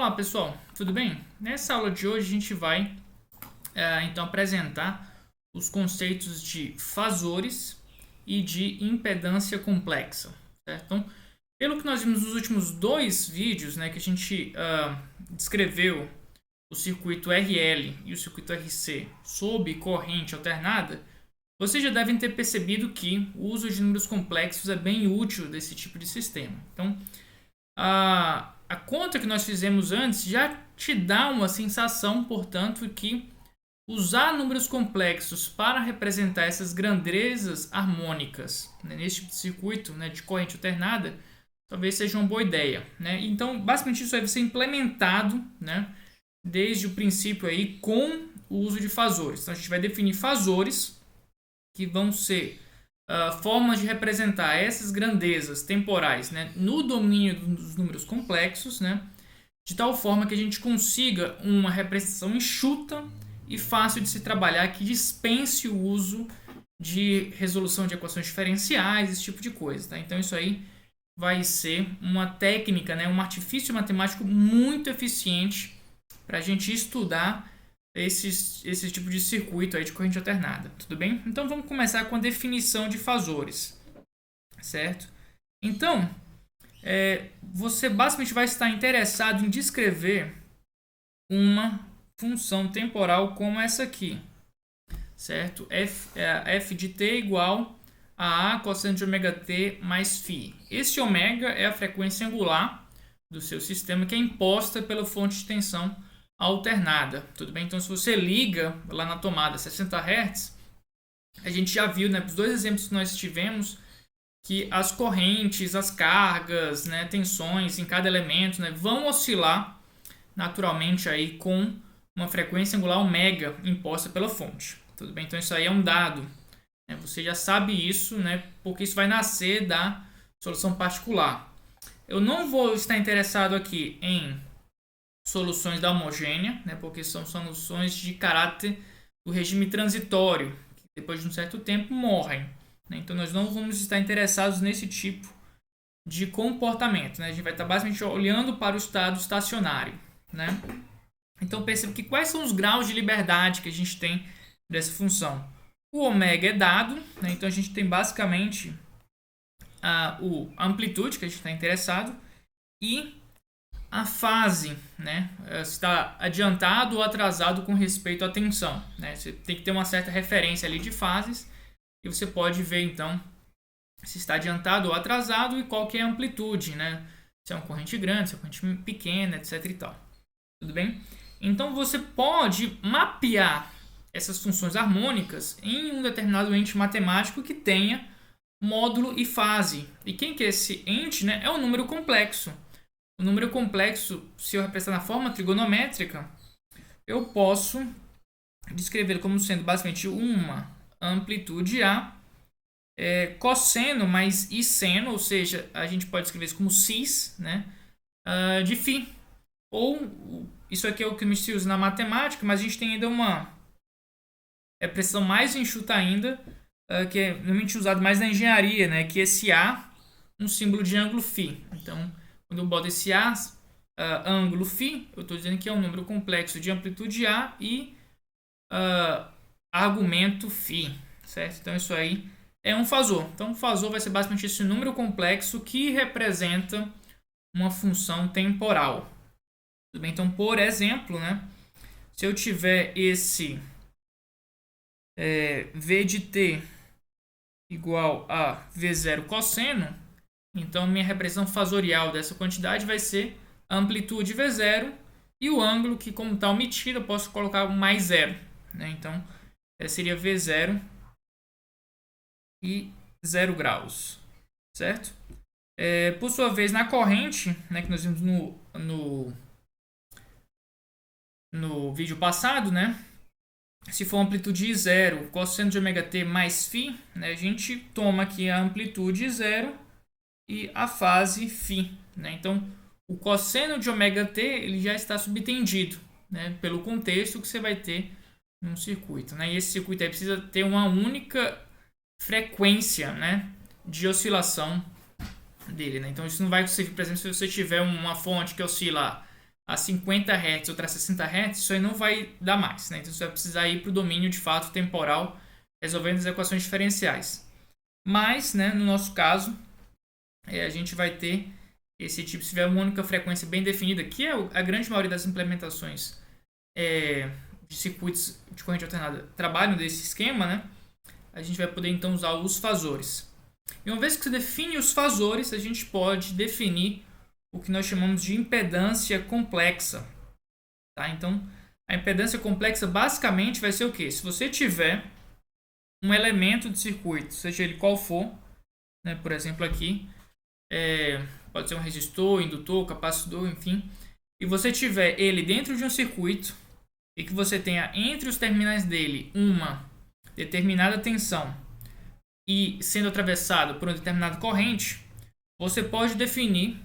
Olá pessoal, tudo bem? Nessa aula de hoje a gente vai então apresentar os conceitos de fasores e de impedância complexa, certo? Então, pelo que nós vimos nos últimos dois vídeos, né, que a gente descreveu o circuito RL e o circuito RC sob corrente alternada, vocês já devem ter percebido que o uso de números complexos é bem útil desse tipo de sistema. Então, a conta que nós fizemos antes já te dá uma sensação, portanto, que usar números complexos para representar essas grandezas harmônicas, né, nesse tipo de circuito, né, de corrente alternada, talvez seja uma boa ideia, né? Então, basicamente isso aí vai ser implementado, né, desde o princípio aí com o uso de fasores. Então, a gente vai definir fasores que vão ser formas de representar essas grandezas temporais, né, no domínio dos números complexos, né, de tal forma que a gente consiga uma representação enxuta e fácil de se trabalhar, que dispense o uso de resolução de equações diferenciais, esse tipo de coisa. Tá? Então isso aí vai ser uma técnica, né, um artifício matemático muito eficiente para a gente estudar esse tipo de circuito aí de corrente alternada, tudo bem? Então vamos começar com a definição de fasores, certo? Então, você basicamente vai estar interessado em descrever uma função temporal como essa aqui, certo? F de t igual a cosseno de ômega t mais φ. Esse ômega é a frequência angular do seu sistema que é imposta pela fonte de tensão alternada, tudo bem? Então, se você liga lá na tomada 60 Hz, a gente já viu, né, os dois exemplos que nós tivemos, que as correntes, as cargas, né, tensões em cada elemento, né, vão oscilar naturalmente aí com uma frequência angular ômega imposta pela fonte, tudo bem? Então, isso aí é um dado, né? Você já sabe isso, né, porque isso vai nascer da solução particular. Eu não vou estar interessado aqui em soluções da homogênea, né, porque são soluções de caráter do regime transitório, que depois de um certo tempo morrem. Né? Então nós não vamos estar interessados nesse tipo de comportamento. Né? A gente vai estar basicamente olhando para o estado estacionário. Né? Então perceba que quais são os graus de liberdade que a gente tem dessa função. O ômega é dado, né? Então a gente tem basicamente a amplitude que a gente está interessado e a fase, né, está adiantado ou atrasado com respeito à tensão. Né? Você tem que ter uma certa referência ali de fases e você pode ver então se está adiantado ou atrasado e qual que é a amplitude, né? Se é uma corrente grande, se é uma corrente pequena, etc e tal. Tudo bem? Então você pode mapear essas funções harmônicas em um determinado ente matemático que tenha módulo e fase. E quem que é esse ente? Né? É um número complexo. O número complexo, se eu representar na forma trigonométrica, eu posso descrever como sendo basicamente uma amplitude A, cosseno mais i seno, ou seja, a gente pode escrever isso como cis, né, de φ. Ou, isso aqui é o que se usa na matemática, mas a gente tem ainda uma expressão mais enxuta ainda, que é normalmente usado mais na engenharia, né, que é esse A, um símbolo de ângulo φ. Então, quando eu boto esse A, ângulo φ, eu estou dizendo que é um número complexo de amplitude A e argumento φ, certo? Então isso aí é um fasor. Então um fasor vai ser basicamente esse número complexo que representa uma função temporal. Tudo bem? Então, por exemplo, né, se eu tiver esse V de t igual a V0 cosseno, então, minha representação fasorial dessa quantidade vai ser a amplitude V0 e o ângulo que, como está omitido, eu posso colocar mais zero. Né? Então, seria V0 e 0 graus. Certo? Por sua vez, na corrente, né, que nós vimos no vídeo passado, né, se for amplitude 0, cosseno de ômega t mais φ, né, a gente toma aqui a amplitude 0 e a fase φ. Né? Então, o cosseno de ômega t ele já está subtendido, né, pelo contexto que você vai ter num circuito. Né? E esse circuito aí precisa ter uma única frequência, né, de oscilação dele. Né? Então, isso não vai servir, por exemplo, se você tiver uma fonte que oscila a 50 Hz, outra a 60 Hz, isso aí não vai dar mais, né? Então você vai precisar ir para o domínio de fato temporal, resolvendo as equações diferenciais. Mas, né, no nosso caso, a gente vai ter esse tipo, se tiver uma única frequência bem definida, que é a grande maioria das implementações de circuitos de corrente alternada trabalham desse esquema, né? A gente vai poder então usar os fasores. E uma vez que você define os fasores, a gente pode definir o que nós chamamos de impedância complexa. Tá? Então, a impedância complexa basicamente vai ser o quê? Se você tiver um elemento de circuito, seja ele qual for, né? Por exemplo aqui, pode ser um resistor, indutor, capacitor, enfim, e você tiver ele dentro de um circuito e que você tenha entre os terminais dele uma determinada tensão e sendo atravessado por uma determinada corrente, você pode definir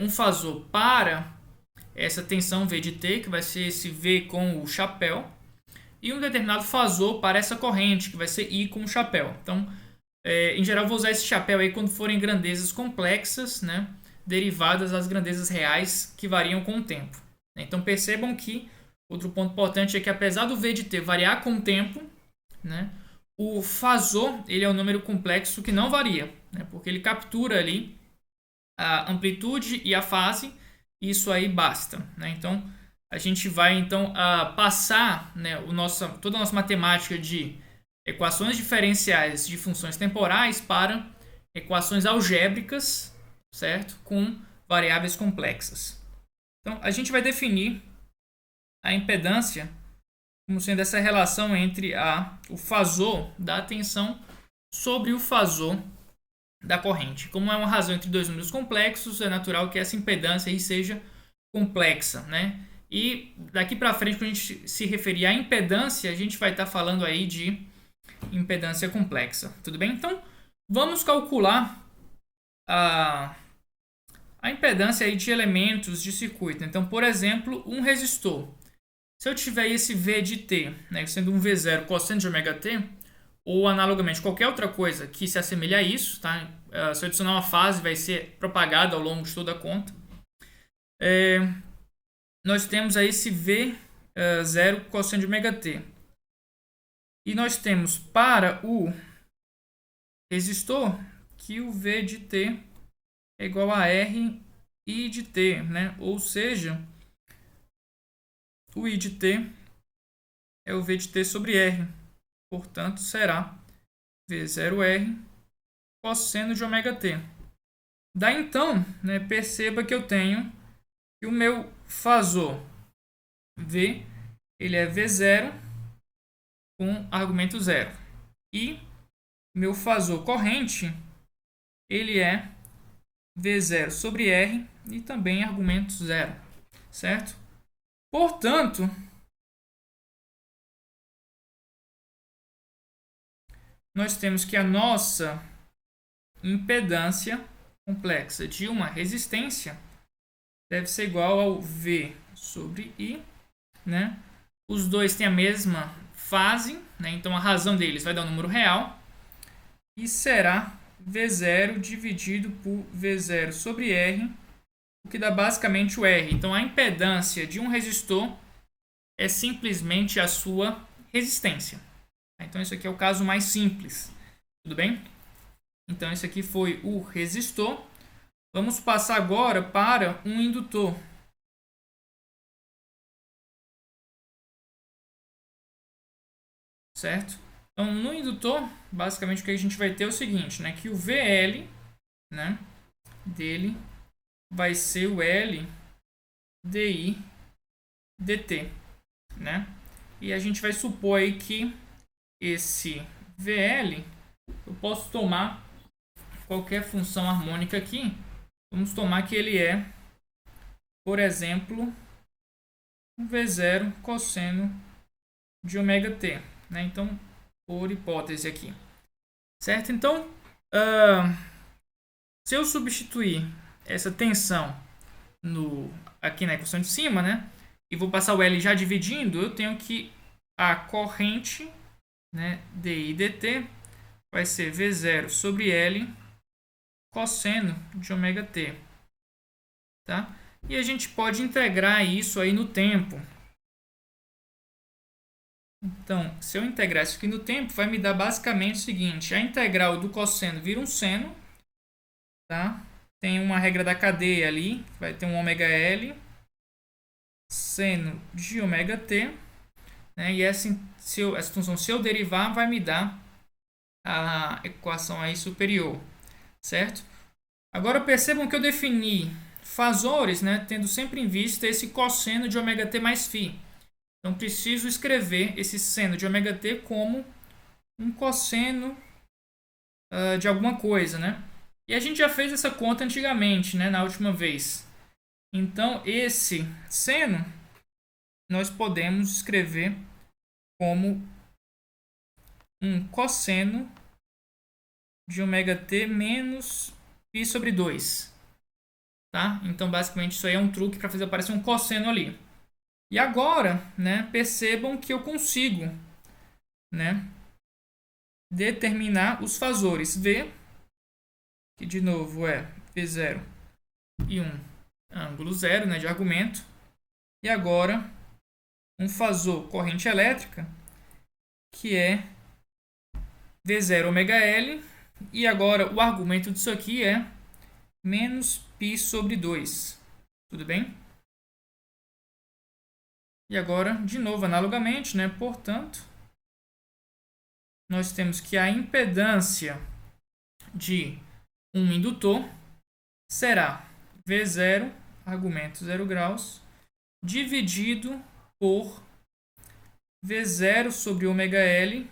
um fasor para essa tensão V de T, que vai ser esse V com o chapéu, e um determinado fasor para essa corrente, que vai ser I com o chapéu. Então, em geral, eu vou usar esse chapéu aí quando forem grandezas complexas, né, derivadas das grandezas reais que variam com o tempo. Então, percebam que outro ponto importante é que, apesar do V de T variar com o tempo, né, o fasor ele é um número complexo que não varia, né, porque ele captura ali a amplitude e a fase, e isso aí basta. Né? Então, a gente vai então passar, né, toda a nossa matemática de equações diferenciais de funções temporais para equações algébricas, certo? Com variáveis complexas. Então, a gente vai definir a impedância como sendo essa relação entre o fasor da tensão sobre o fasor da corrente. Como é uma razão entre dois números complexos, é natural que essa impedância aí seja complexa, né? E daqui para frente, quando a gente se referir à impedância, a gente vai estar falando aí de impedância complexa. Tudo bem? Então, vamos calcular a impedância aí de elementos de circuito. Então, por exemplo, um resistor. Se eu tiver esse V de T, né, sendo um V0 cosseno de ômega T, ou analogamente qualquer outra coisa que se assemelhe a isso, tá? Se eu adicionar uma fase, vai ser propagada ao longo de toda a conta. Nós temos aí esse V0 cosseno de ômega T. E nós temos para o resistor que o V de T é igual a R I de T, né? Ou seja, o I de T é o V de T sobre R. Portanto, será V0R cosseno de ômega T. Daí então, né, perceba que eu tenho que o meu fasor V ele é V0 com argumento 0. E meu fasor corrente ele é V0 sobre R e também argumento 0. Certo? Portanto, nós temos que a nossa impedância complexa de uma resistência deve ser igual ao V sobre I, né? Os dois têm a mesma fase, né? Então a razão deles vai dar um número real e será V0 dividido por V0 sobre R, o que dá basicamente o R. Então a impedância de um resistor é simplesmente a sua resistência. Então isso aqui é o caso mais simples. Tudo bem? Então esse aqui foi o resistor. Vamos passar agora para um indutor. Certo? Então no indutor, basicamente o que a gente vai ter é o seguinte, né? Que o VL, né, dele vai ser o L DI dt, né? E a gente vai supor aí que esse VL eu posso tomar qualquer função harmônica aqui. Vamos tomar que ele é, por exemplo, um V0 cosseno de ômega T, né? Então, por hipótese aqui. Certo? Então, se eu substituir essa tensão aqui na equação de cima, né? E vou passar o L já dividindo, eu tenho que a corrente, né, DI dt vai ser V0 sobre L cosseno de ômega T. Tá? E a gente pode integrar isso aí no tempo. Então, se eu integrar isso aqui no tempo, vai me dar basicamente o seguinte. A integral do cosseno vira um seno. Tá? Tem uma regra da cadeia ali. Vai ter um ômega L. Seno de ômega t. Né? E essa função, se eu derivar, vai me dar a equação aí superior. Certo? Agora percebam que eu defini fasores, né, tendo sempre em vista esse cosseno de ômega t mais φ. Então, preciso escrever esse seno de ômega t como um cosseno de alguma coisa, né? E a gente já fez essa conta antigamente, né, na última vez. Então, esse seno nós podemos escrever como um cosseno de ômega t menos π sobre 2. Tá? Então, basicamente, isso aí é um truque para fazer aparecer um cosseno ali. E agora, né, percebam que eu consigo, né, determinar os fasores V, que de novo é V0 e um ângulo zero, né, de argumento. E agora, um fasor corrente elétrica, que é V0 ômega L. E agora, o argumento disso aqui é menos π sobre 2. Tudo bem? E agora, de novo, analogamente, né? Portanto, nós temos que a impedância de um indutor será V0, argumento 0 graus, dividido por V0 sobre ômega L,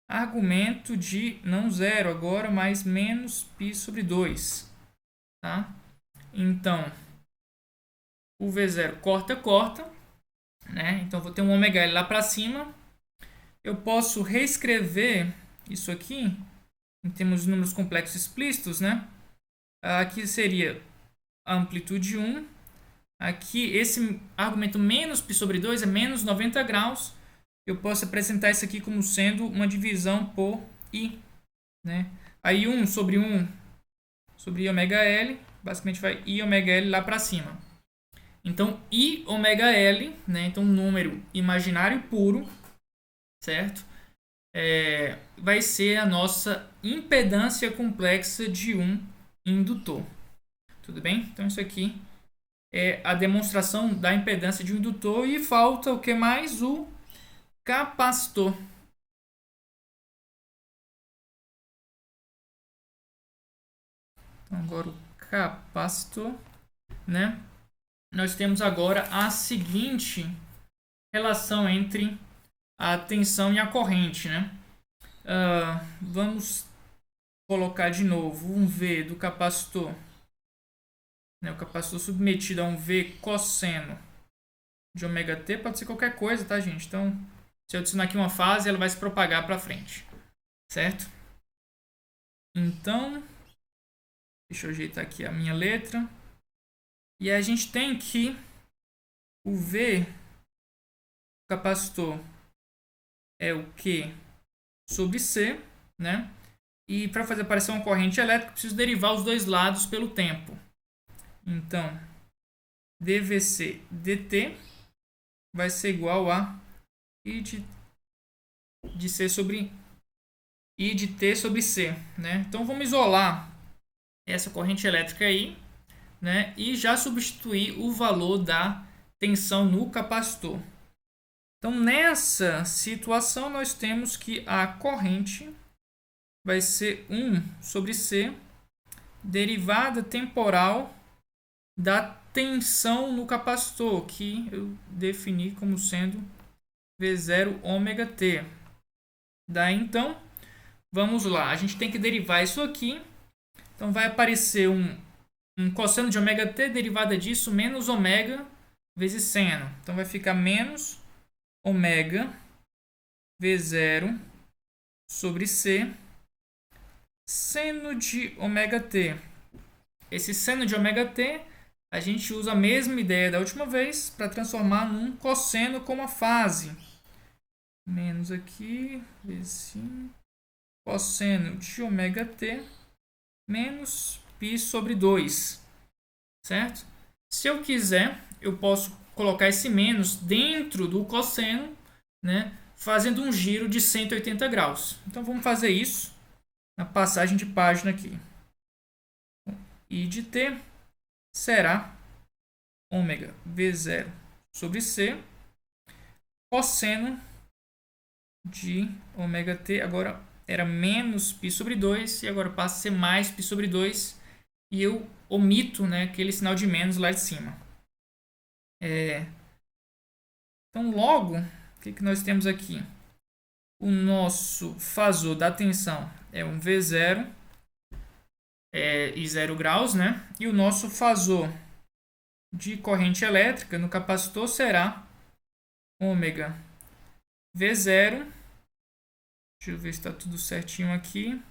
argumento de não zero agora, mas menos π sobre 2. Tá? Então, o V0 corta, né? Então, vou ter um ômega L lá para cima. Eu posso reescrever isso aqui em termos de números complexos explícitos, né? Aqui seria a amplitude 1. Aqui, esse argumento menos π sobre 2 é menos 90 graus. Eu posso apresentar isso aqui como sendo uma divisão por I. Né? Aí 1 sobre I ômega L, basicamente vai I ômega L lá para cima. Então, I ômega L, né? Então, um número imaginário puro, certo? Vai ser a nossa impedância complexa de um indutor. Tudo bem? Então, isso aqui é a demonstração da impedância de um indutor. E falta o que mais? O capacitor. Então, agora o capacitor, né? Nós temos agora a seguinte relação entre a tensão e a corrente, né? Vamos colocar de novo um V do capacitor, né? O capacitor submetido a um V cosseno de ômega t, pode ser qualquer coisa, tá, gente? Então, se eu adicionar aqui uma fase, ela vai se propagar para frente, certo? Então, deixa eu ajeitar aqui a minha letra. E a gente tem que o V do capacitor é o Q sobre C, né? E para fazer aparecer uma corrente elétrica, eu preciso derivar os dois lados pelo tempo. Então, dVc dt vai ser igual a I de C sobre I de T sobre C, né? Então, vamos isolar essa corrente elétrica aí, né? E já substituir o valor da tensão no capacitor. Então, nessa situação, nós temos que a corrente vai ser 1 sobre C, derivada temporal da tensão no capacitor, que eu defini como sendo V0 ômega T. Daí, então, vamos lá. A gente tem que derivar isso aqui. Então, vai aparecer um cosseno de ômega T, derivada disso, menos ômega vezes seno. Então, vai ficar menos ômega V0 sobre C, seno de ômega T. Esse seno de ômega T, a gente usa a mesma ideia da última vez para transformar num cosseno com uma fase. Menos aqui, vezes cosseno de ômega T, menos π sobre 2. Certo? Se eu quiser, eu posso colocar esse menos dentro do cosseno, né, fazendo um giro de 180 graus. Então vamos fazer isso na passagem de página aqui. I de t será ômega V0 sobre C, cosseno de ômega t, agora era menos π sobre 2, e agora passa a ser mais π sobre 2, e eu omito, né, aquele sinal de menos lá de cima. Então, logo, o que nós temos aqui? O nosso fasor da tensão é um V0 e 0 graus, né? E o nosso fasor de corrente elétrica no capacitor será ômega V0. Deixa eu ver se está tudo certinho aqui.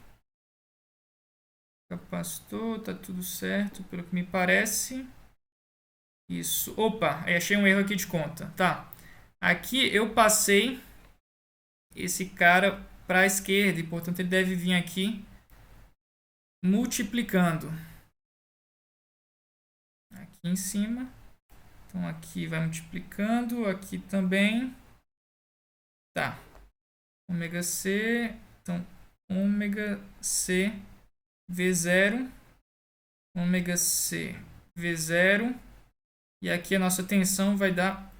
Capacitor, está tudo certo, pelo que me parece. Isso. Opa, achei um erro aqui de conta. Tá. Aqui eu passei esse cara para a esquerda e, portanto, ele deve vir aqui multiplicando. Aqui em cima. Então, aqui vai multiplicando. Aqui também. Tá. Ômega C. Então, ômega C V0. Ômega C V0. E aqui a nossa tensão vai dar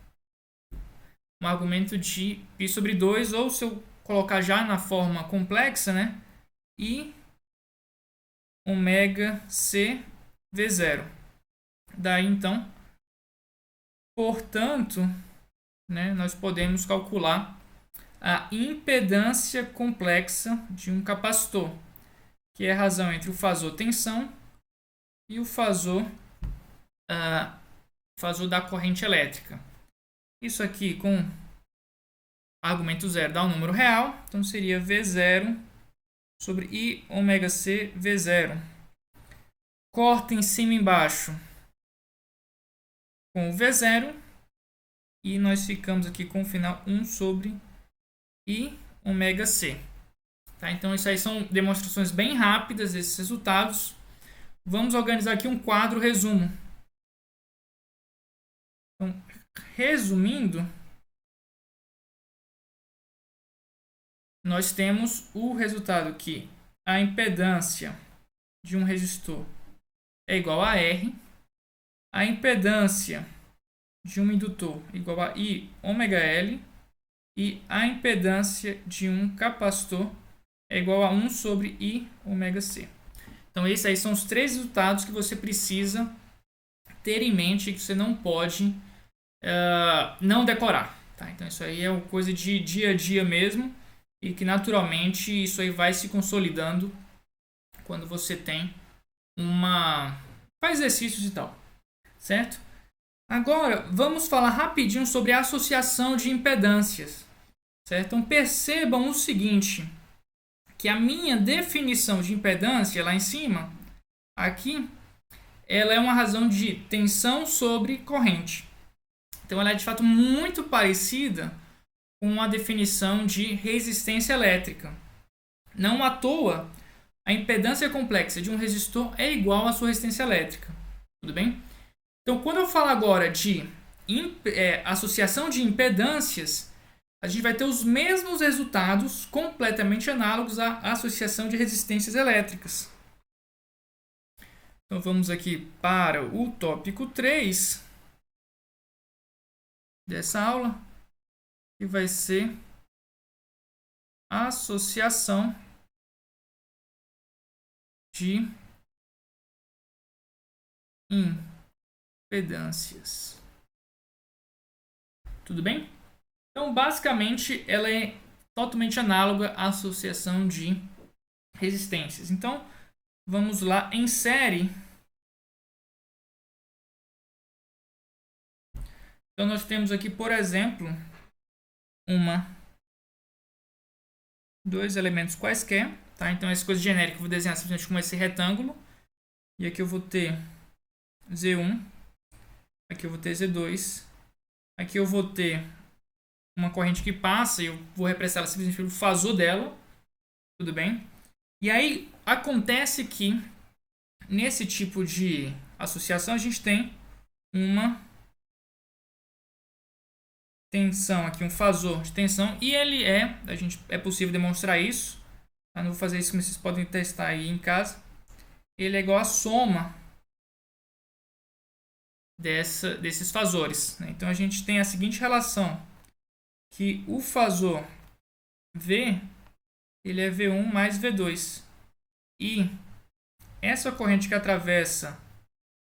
um argumento de π sobre 2. Ou se eu colocar já na forma complexa, né? I ômega C V0. Daí, então, portanto, né, nós podemos calcular a impedância complexa de um capacitor, que é a razão entre o fasor tensão e o fasor da corrente elétrica. Isso aqui com argumento zero dá um número real, então seria V0 sobre I ômega C V0. Corta em cima e embaixo com o V0 e nós ficamos aqui com o final 1 sobre I ômega C. Tá? Então, isso aí são demonstrações bem rápidas desses resultados. Vamos organizar aqui um quadro resumo. Então, resumindo, nós temos o resultado que a impedância de um resistor é igual a R, a impedância de um indutor é igual a I ômega L, e a impedância de um capacitor é igual a 1 sobre I ômega C. Então, esses aí são os 3 resultados que você precisa ter em mente, que você não pode não decorar. Tá? Então, isso aí é uma coisa de dia a dia mesmo, e que naturalmente isso aí vai se consolidando quando você tem faz exercícios e tal. Certo? Agora, vamos falar rapidinho sobre a associação de impedâncias. Certo? Então, percebam o seguinte, que a minha definição de impedância lá em cima, aqui, ela é uma razão de tensão sobre corrente. Então, ela é de fato muito parecida com a definição de resistência elétrica. Não à toa, a impedância complexa de um resistor é igual à sua resistência elétrica. Tudo bem? Então, quando eu falo agora de associação de impedâncias, a gente vai ter os mesmos resultados completamente análogos à associação de resistências elétricas. Então, vamos aqui para o tópico 3 dessa aula, que vai ser associação de impedâncias. Tudo bem? Então, basicamente, ela é totalmente análoga à associação de resistências. Então, vamos lá em série. Então, nós temos aqui, por exemplo, dois elementos quaisquer. Tá? Então, essa coisa genérica eu vou desenhar simplesmente com esse retângulo. E aqui eu vou ter Z1. Aqui eu vou ter Z2. Aqui eu vou ter uma corrente que passa e eu vou representar ela simplesmente pelo fasor dela. Tudo bem? E aí, acontece que nesse tipo de associação a gente tem uma tensão aqui, um fasor de tensão, e ele é possível demonstrar isso. Eu não vou fazer isso, mas vocês podem testar aí em casa. Ele é igual à soma desses fasores, né? Então a gente tem a seguinte relação, que o fasor V, ele é V1 mais V2. E essa corrente que atravessa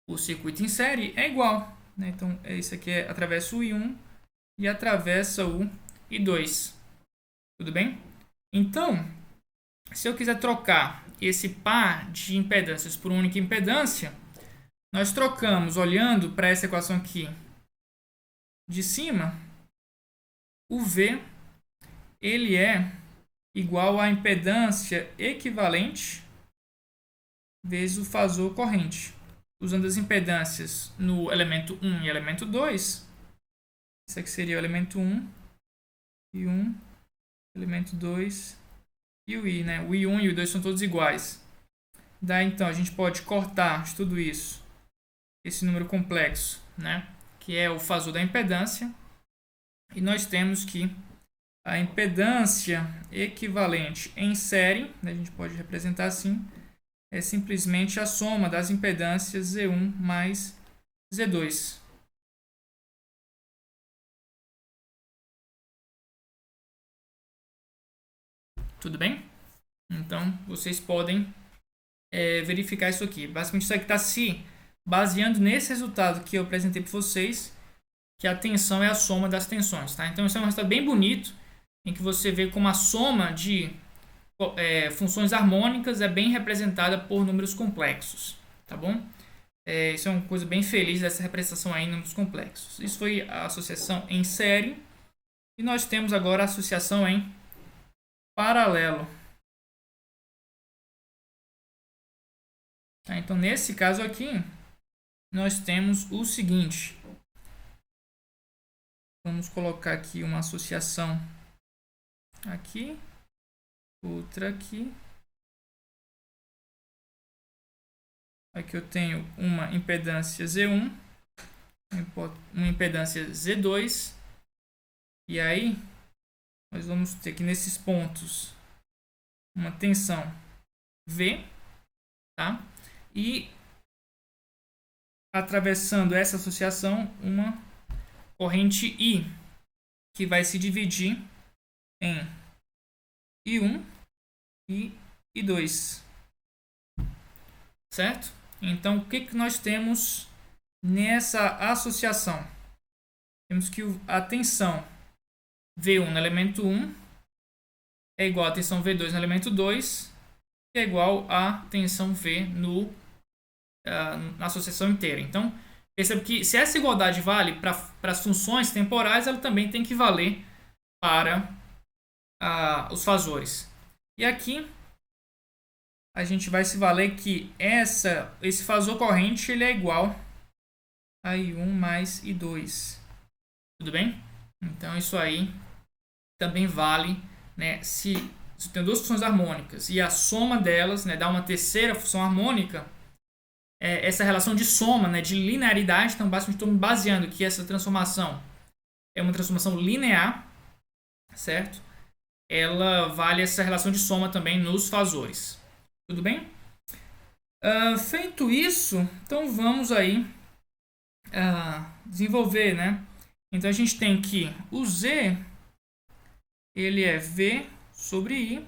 o circuito em série é igual, né? Então esse aqui atravessa o I1 e atravessa o I2. Tudo bem? Então, se eu quiser trocar esse par de impedâncias por uma única impedância, nós trocamos olhando para essa equação aqui de cima. O V, ele é igual à impedância equivalente vezes o fasor corrente. Usando as impedâncias no elemento 1 e elemento 2, isso aqui seria o elemento 1 e 1, elemento 2 e o I, né? O I1 e o I2 são todos iguais. Daí, então, a gente pode cortar de tudo isso, esse número complexo, né? Que é o fasor da impedância. E nós temos que a impedância equivalente em série, né? A gente pode representar assim, é simplesmente a soma das impedâncias Z1 mais Z2. Tudo bem? Então, vocês podem verificar isso aqui. Basicamente, isso aqui está se baseando nesse resultado que eu apresentei para vocês, que a tensão é a soma das tensões. Tá? Então, isso é um resultado bem bonito, em que você vê como a soma de funções harmônicas é bem representada por números complexos. Tá bom? Isso é uma coisa bem feliz dessa representação aí em números complexos. Isso foi a associação em série. E nós temos agora a associação em paralelo. Tá, então, nesse caso aqui, nós temos o seguinte. Vamos colocar aqui uma associação aqui, outra aqui. Aqui eu tenho uma impedância Z1, uma impedância Z2. E aí, nós vamos ter aqui nesses pontos uma tensão V, tá? E atravessando essa associação, uma corrente I, que vai se dividir em I1 e I2. Certo? Então, o que nós temos nessa associação? Temos que a tensão V1 no elemento 1 é igual à tensão V2 no elemento 2, que é igual à tensão V na associação inteira. Então, perceba que se essa igualdade vale para as funções temporais, ela também tem que valer para os fasores. E aqui a gente vai se valer que esse fasor corrente ele é igual a I1 mais I2. Tudo bem? Então, isso aí também vale, né, se tem duas funções harmônicas e a soma delas, né, dá uma terceira função harmônica, essa relação de soma, né, de linearidade, então basicamente estou me baseando que essa transformação é uma transformação linear, certo? Ela vale essa relação de soma também nos fasores. Tudo bem? Feito isso, então vamos aí desenvolver, né? Então a gente tem que o Z, ele é V sobre I.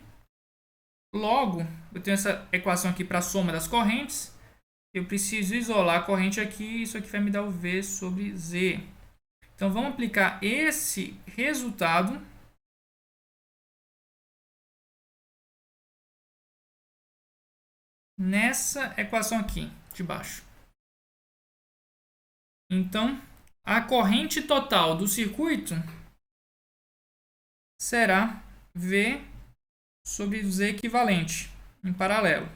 Logo, eu tenho essa equação aqui para a soma das correntes. Eu preciso isolar a corrente aqui, isso aqui vai me dar o V sobre Z. Então vamos aplicar esse resultado nessa equação aqui de baixo. Então, a corrente total do circuito será V sobre Z equivalente em paralelo.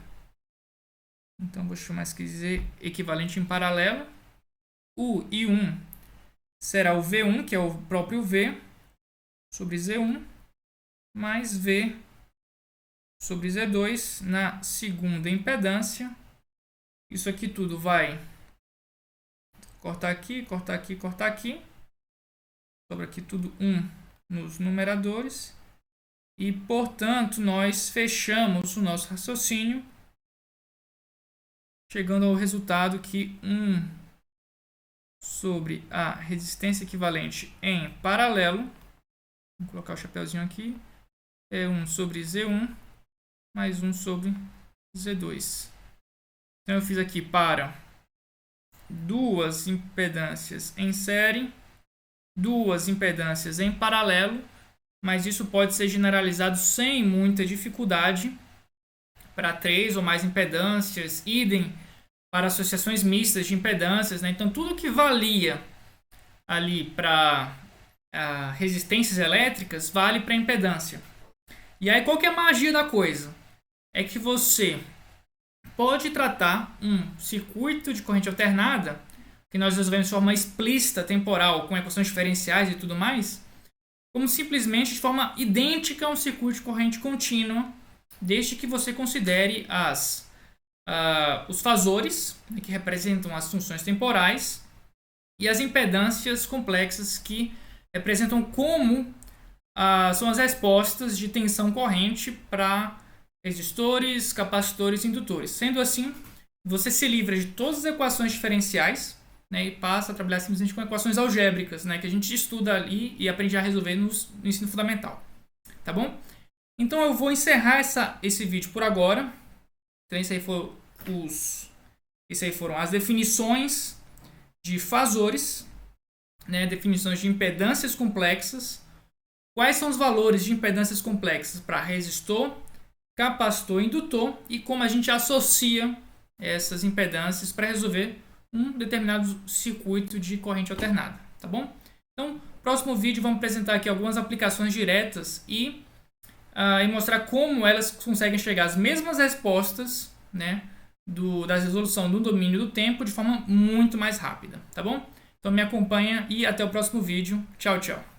Então, vou chamar isso aqui de Z equivalente em paralelo. O I1 será o V1, que é o próprio V, sobre Z1, mais V sobre Z2 na segunda impedância. Isso aqui tudo vai cortar aqui, cortar aqui, cortar aqui. Sobra aqui tudo 1 nos numeradores. E, portanto, nós fechamos o nosso raciocínio, chegando ao resultado que 1 sobre a resistência equivalente em paralelo, vou colocar o chapeuzinho aqui, é 1 sobre Z1 mais 1 sobre Z2. Então, eu fiz aqui para duas impedâncias em série, duas impedâncias em paralelo, mas isso pode ser generalizado sem muita dificuldade para 3 ou mais impedâncias, idem para associações mistas de impedâncias, né? Então, tudo que valia ali para resistências elétricas vale para impedância. E aí, qual que é a magia da coisa? É que você pode tratar um circuito de corrente alternada, que nós resolvemos de forma explícita, temporal, com equações diferenciais e tudo mais, como simplesmente de forma idêntica a um circuito de corrente contínua, desde que você considere os fasores, que representam as funções temporais, e as impedâncias complexas, que representam como são as respostas de tensão corrente para resistores, capacitores e indutores. Sendo assim, você se livra de todas as equações diferenciais, né, e passa a trabalhar simplesmente com equações algébricas, né, que a gente estuda ali e aprende a resolver no ensino fundamental. Tá bom? Então eu vou encerrar esse vídeo por agora. Então isso aí foram as definições de fasores, né, definições de impedâncias complexas. Quais são os valores de impedâncias complexas para resistor, capacitor e indutor, e como a gente associa essas impedâncias para resolver um determinado circuito de corrente alternada, tá bom? Então, no próximo vídeo vamos apresentar aqui algumas aplicações diretas e mostrar como elas conseguem chegar às mesmas respostas, né, da resolução do domínio do tempo de forma muito mais rápida, tá bom? Então me acompanha e até o próximo vídeo. Tchau, tchau.